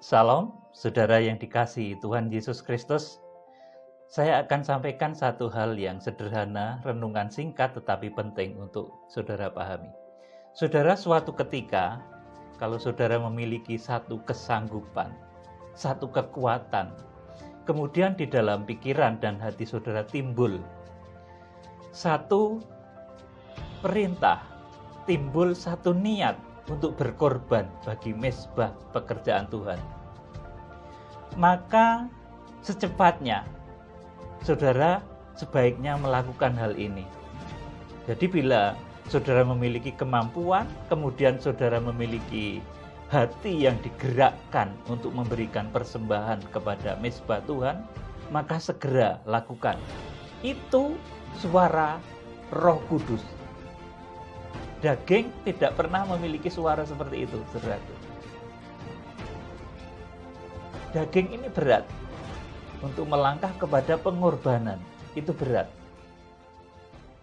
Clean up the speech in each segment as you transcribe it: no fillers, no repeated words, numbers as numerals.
Salam, saudara yang dikasihi Tuhan Yesus Kristus. Saya akan sampaikan satu hal yang sederhana, renungan singkat tetapi penting untuk saudara pahami. Saudara, suatu ketika, kalau saudara memiliki satu kesanggupan, satu kekuatan, kemudian di dalam pikiran dan hati saudara timbul satu perintah, timbul satu niat untuk berkorban bagi mezbah pekerjaan Tuhan, maka secepatnya saudara sebaiknya melakukan hal ini. Jadi bila saudara memiliki kemampuan, kemudian saudara memiliki hati yang digerakkan untuk memberikan persembahan kepada mezbah Tuhan, maka segera lakukan. Itu suara Roh Kudus. Daging tidak pernah memiliki suara seperti itu, saudaraku. Daging ini berat. Untuk melangkah kepada pengorbanan, itu berat.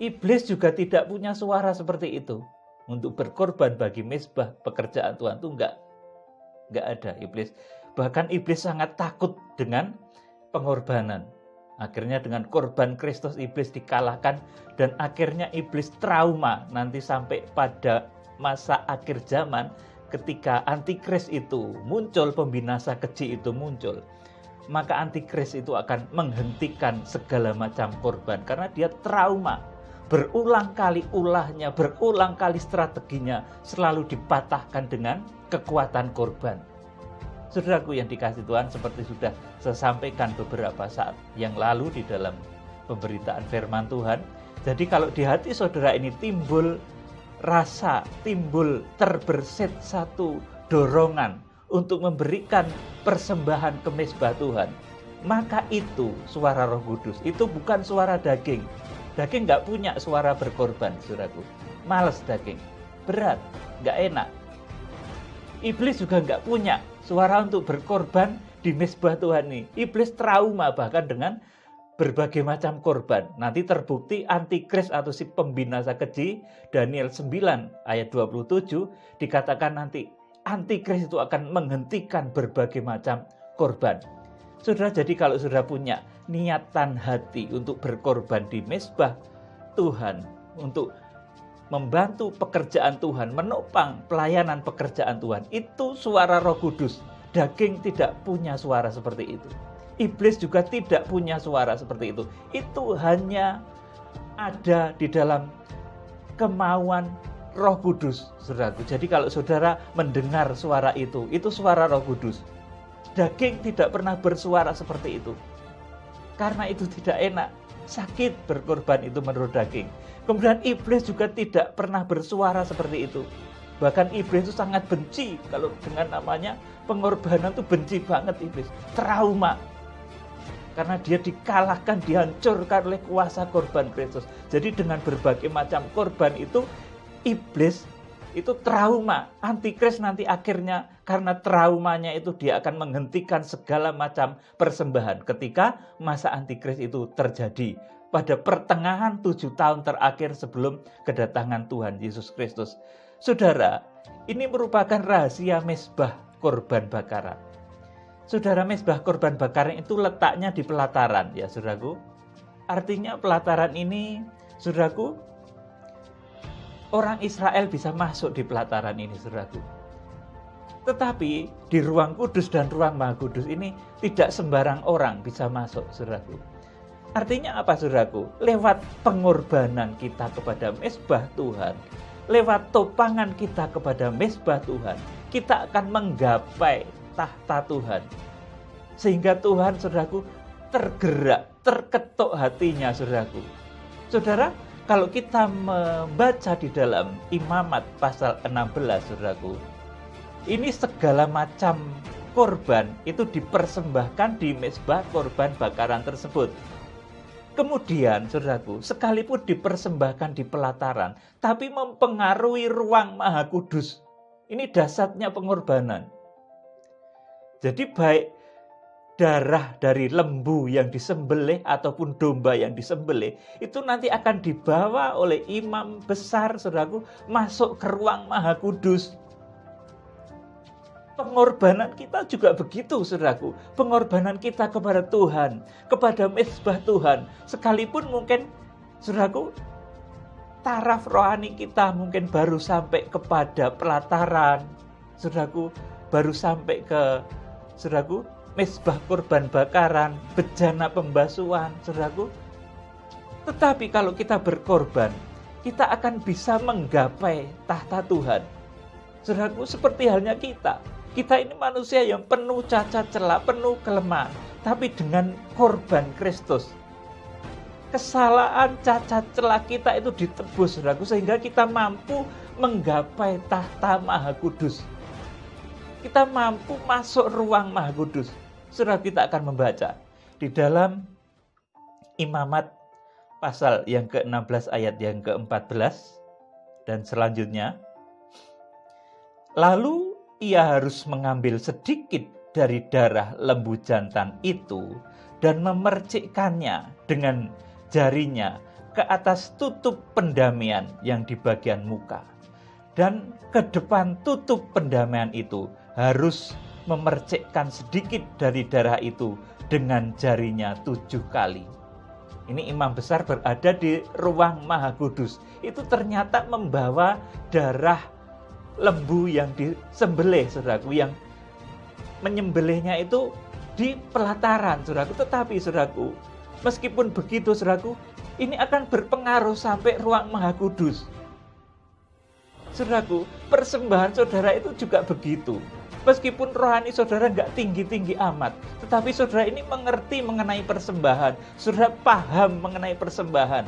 Iblis juga tidak punya suara seperti itu. Untuk berkorban bagi mezbah pekerjaan Tuhan itu enggak ada iblis. Bahkan iblis sangat takut dengan pengorbanan. Akhirnya dengan korban Kristus iblis dikalahkan dan akhirnya iblis trauma nanti sampai pada masa akhir zaman ketika antikris itu muncul, pembinasa keji itu muncul. Maka antikris itu akan menghentikan segala macam korban karena dia trauma. Berulang kali ulahnya, berulang kali strateginya selalu dipatahkan dengan kekuatan korban. Saudaraku yang dikasihi Tuhan, seperti sudah saya sampaikan beberapa saat yang lalu di dalam pemberitaan firman Tuhan. Jadi kalau di hati saudara ini timbul rasa, timbul terbersit satu dorongan untuk memberikan persembahan ke mezbah Tuhan, maka itu suara Roh Kudus. Itu bukan suara daging. Daging nggak punya suara berkorban, saudaraku. Males daging, berat, nggak enak. Iblis juga nggak punya suara untuk berkorban di mezbah Tuhan ini. Iblis trauma bahkan dengan berbagai macam korban. Nanti terbukti antikris atau si pembinasa keji, Daniel 9 ayat 27 dikatakan nanti antikris itu akan menghentikan berbagai macam korban. Saudara, jadi kalau saudara punya niatan hati untuk berkorban di mezbah Tuhan, untuk membantu pekerjaan Tuhan, menopang pelayanan pekerjaan Tuhan, itu suara Roh Kudus. Daging tidak punya suara seperti itu. Iblis juga tidak punya suara seperti itu. Itu hanya ada di dalam kemauan Roh Kudus, saudaraku. Jadi kalau saudara mendengar suara itu suara Roh Kudus. Daging tidak pernah bersuara seperti itu. Karena itu tidak enak, sakit berkorban itu menurut daging. Kemudian iblis juga tidak pernah bersuara seperti itu. Bahkan iblis itu sangat benci kalau dengan namanya pengorbanan itu benci banget iblis. Trauma. Karena dia dikalahkan, dihancurkan oleh kuasa korban Kristus. Jadi dengan berbagai macam korban itu iblis itu trauma. Antikris nanti akhirnya karena traumanya itu dia akan menghentikan segala macam persembahan ketika masa antikris itu terjadi pada pertengahan 7 tahun terakhir sebelum kedatangan Tuhan Yesus Kristus. Saudara, ini merupakan rahasia mezbah korban bakaran. Saudara, mezbah korban bakaran itu letaknya di pelataran, ya saudaraku. Artinya pelataran ini, saudaraku, orang Israel bisa masuk di pelataran ini, saudaraku. Tetapi di ruang kudus dan ruang maha kudus ini tidak sembarang orang bisa masuk, saudaraku. Artinya apa, saudaraku? Lewat pengorbanan kita kepada mezbah Tuhan, lewat topangan kita kepada mezbah Tuhan, kita akan menggapai tahta Tuhan. Sehingga Tuhan, saudaraku, tergerak, terketuk hatinya, saudaraku. Saudara, kalau kita membaca di dalam Imamat pasal 16, saudaraku, ini segala macam korban itu dipersembahkan di mezbah korban bakaran tersebut. Kemudian, saudaraku, sekalipun dipersembahkan di pelataran, tapi mempengaruhi ruang maha kudus. Ini dasarnya pengorbanan. Jadi baik darah dari lembu yang disembelih ataupun domba yang disembelih itu nanti akan dibawa oleh imam besar, saudaraku, masuk ke ruang maha kudus. Pengorbanan kita juga begitu, saudaraku. Pengorbanan kita kepada Tuhan, kepada mezbah Tuhan. Sekalipun mungkin, saudaraku, taraf rohani kita mungkin baru sampai kepada pelataran, saudaraku, baru sampai ke, saudaraku, mezbah korban bakaran, bejana pembasuhan, saudaraku. Tetapi kalau kita berkorban, kita akan bisa menggapai tahta Tuhan. Saudaraku, seperti halnya kita. Kita ini manusia yang penuh cacat celah, penuh kelemahan. Tapi dengan korban Kristus, kesalahan cacat celah kita itu ditebus, saudaraku. Sehingga kita mampu menggapai tahta Maha Kudus. Kita mampu masuk ruang Maha Kudus. Saudara, kita akan membaca di dalam Imamat pasal yang ke-16 ayat yang ke-14 dan selanjutnya. Lalu ia harus mengambil sedikit dari darah lembu jantan itu dan memercikkannya dengan jarinya ke atas tutup pendamaian yang di bagian muka. Dan ke depan tutup pendamaian itu harus memercikkan sedikit dari darah itu dengan jarinya 7 kali. Ini imam besar berada di ruang Maha Kudus. Itu ternyata membawa darah lembu yang disembelih, saudaraku, yang menyembelihnya itu di pelataran, saudaraku. Tetapi, saudaraku, meskipun begitu, saudaraku, ini akan berpengaruh sampai ruang Maha Kudus. Saudaraku, persembahan saudara itu juga begitu. Meskipun rohani saudara nggak tinggi-tinggi amat, tetapi saudara ini mengerti mengenai persembahan. Saudara paham mengenai persembahan.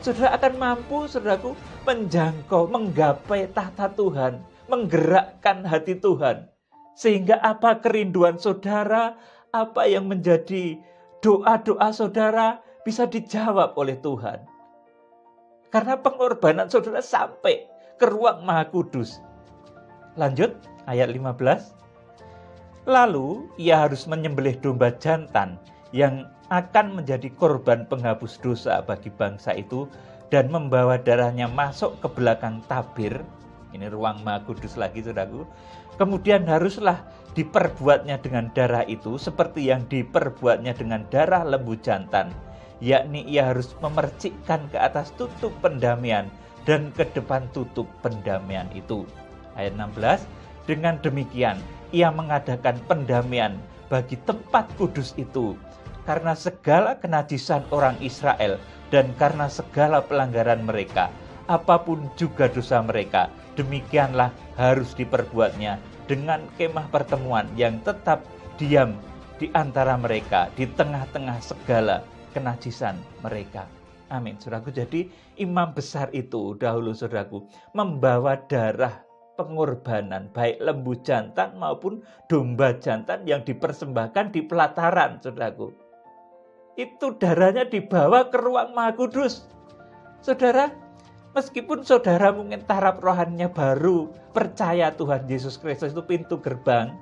Saudara akan mampu, saudaraku, menjangkau, menggapai tahta Tuhan, menggerakkan hati Tuhan. Sehingga apa kerinduan saudara, apa yang menjadi doa-doa saudara bisa dijawab oleh Tuhan. Karena pengorbanan saudara sampai ke ruang Maha Kudus. Lanjut, ayat 15. Lalu ia harus menyembelih domba jantan yang akan menjadi korban penghapus dosa bagi bangsa itu dan membawa darahnya masuk ke belakang tabir. Ini ruang Maha Kudus lagi, saudaraku. Kemudian haruslah diperbuatnya dengan darah itu seperti yang diperbuatnya dengan darah lembu jantan, yakni ia harus memercikkan ke atas tutup pendamaian dan ke depan tutup pendamaian itu. Ayat 16, dengan demikian ia mengadakan pendamaian bagi tempat kudus itu karena segala kenajisan orang Israel dan karena segala pelanggaran mereka, apapun juga dosa mereka, demikianlah harus diperbuatnya dengan kemah pertemuan yang tetap diam di antara mereka, di tengah-tengah segala kenajisan mereka. Amin. Saudaraku, jadi imam besar itu dahulu, saudaraku, membawa darah pengorbanan, baik lembu jantan maupun domba jantan yang dipersembahkan di pelataran, saudaraku. Itu darahnya dibawa ke ruang Maha Kudus. Saudara, meskipun saudara mungkin taraf rohaninya baru percaya Tuhan Yesus Kristus itu pintu gerbang.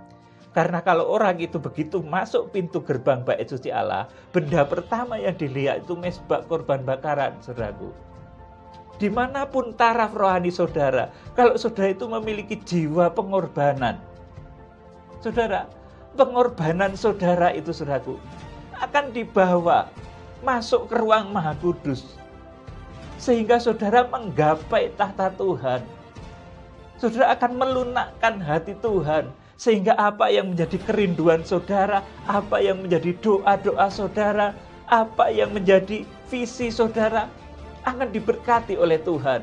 Karena kalau orang itu begitu masuk pintu gerbang bait suci Allah, benda pertama yang dilihat itu mezbah korban bakaran, saudaraku. Dimanapun taraf rohani saudara, kalau saudara itu memiliki jiwa pengorbanan, saudara, pengorbanan saudara itu, saudaraku, akan dibawa masuk ke ruang Maha Kudus. Sehingga saudara menggapai tahta Tuhan. Saudara akan melunakkan hati Tuhan. Sehingga apa yang menjadi kerinduan saudara, apa yang menjadi doa-doa saudara, apa yang menjadi visi saudara, akan diberkati oleh Tuhan.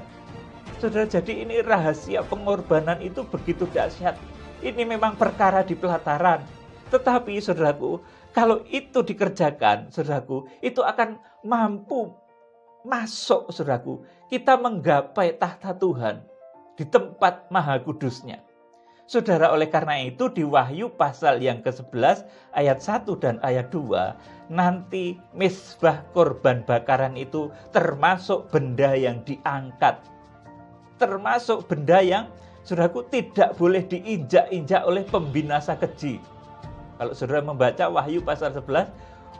Saudara, jadi ini rahasia pengorbanan itu begitu dahsyat. Ini memang perkara di pelataran. Tetapi, saudaraku, kalau itu dikerjakan, saudaraku, itu akan mampu masuk, saudaraku. Kita menggapai tahta Tuhan di tempat Maha Kudusnya. Saudara, oleh karena itu di Wahyu pasal yang ke-11 ayat 1 dan ayat 2, nanti mezbah korban bakaran itu termasuk benda yang diangkat. Termasuk benda yang, saudaraku, tidak boleh diinjak-injak oleh pembinasa keji. Kalau saudara membaca Wahyu pasal 11,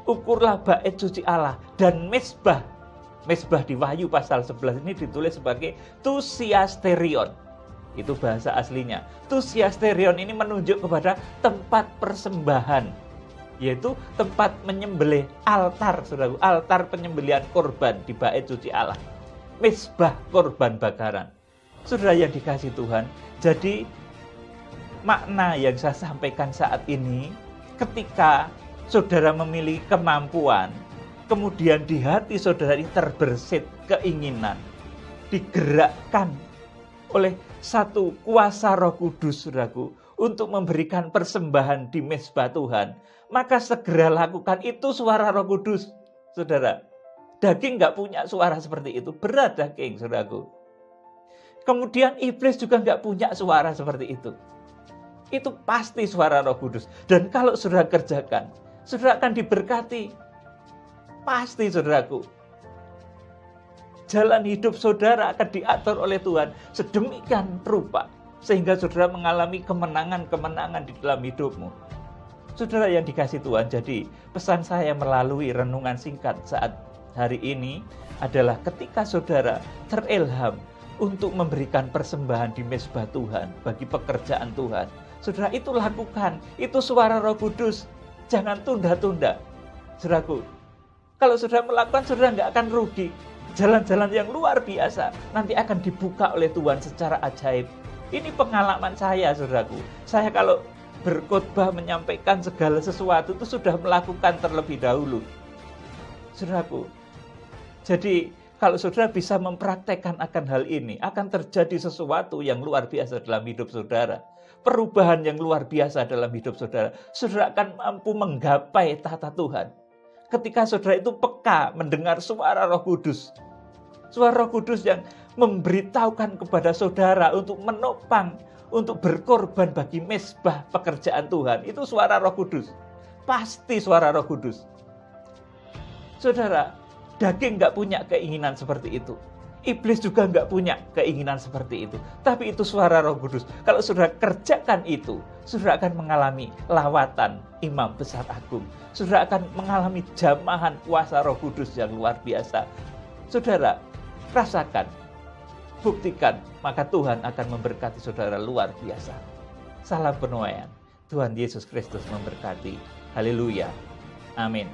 ukurlah bait suci Allah dan mezbah. Mezbah di Wahyu pasal 11 ini ditulis sebagai tusiasterion. Itu bahasa aslinya. Tusiasterion ini menunjuk kepada tempat persembahan, yaitu tempat menyembelih, altar, saudaraku, altar penyembelihan korban di bait suci Allah. Mezbah korban bakaran. Saudara yang dikasih Tuhan, jadi makna yang saya sampaikan saat ini, ketika saudara memiliki kemampuan, kemudian di hati saudara ini terbersit keinginan, digerakkan oleh satu kuasa Roh Kudus, saudaraku, untuk memberikan persembahan di mezbah Tuhan, maka segera lakukan. Itu suara Roh Kudus, saudara. Daging nggak punya suara seperti itu, berat daging, saudaraku. Kemudian iblis juga nggak punya suara seperti itu. Itu pasti suara Roh Kudus. Dan kalau saudara kerjakan, saudara akan diberkati. Pasti, saudaraku. Jalan hidup saudara akan diatur oleh Tuhan sedemikian rupa, sehingga saudara mengalami kemenangan-kemenangan di dalam hidupmu. Saudara yang dikasih Tuhan, jadi pesan saya melalui renungan singkat saat hari ini adalah ketika saudara terilham untuk memberikan persembahan di mezbah Tuhan bagi pekerjaan Tuhan, saudara itu lakukan. Itu suara Roh Kudus. Jangan tunda-tunda. Saudaraku, kalau saudara melakukan, saudara nggak akan rugi. Jalan-jalan yang luar biasa nanti akan dibuka oleh Tuhan secara ajaib. Ini pengalaman saya, saudaraku. Saya kalau berkhotbah menyampaikan segala sesuatu itu sudah melakukan terlebih dahulu, saudaraku. Jadi kalau saudara bisa mempraktekkan akan hal ini, akan terjadi sesuatu yang luar biasa dalam hidup saudara. Perubahan yang luar biasa dalam hidup saudara. Saudara akan mampu menggapai tahta Tuhan. Ketika saudara itu peka mendengar suara Roh Kudus. Suara Roh Kudus yang memberitahukan kepada saudara untuk menopang, untuk berkorban bagi mezbah pekerjaan Tuhan. Itu suara Roh Kudus. Pasti suara Roh Kudus. Saudara, daging nggak punya keinginan seperti itu. Iblis juga nggak punya keinginan seperti itu. Tapi itu suara Roh Kudus. Kalau saudara kerjakan itu, saudara akan mengalami lawatan Imam Besar Agung. Saudara akan mengalami jamahan kuasa Roh Kudus yang luar biasa. Saudara, rasakan, buktikan, maka Tuhan akan memberkati saudara luar biasa. Salam penuaian. Tuhan Yesus Kristus memberkati. Haleluya. Amin.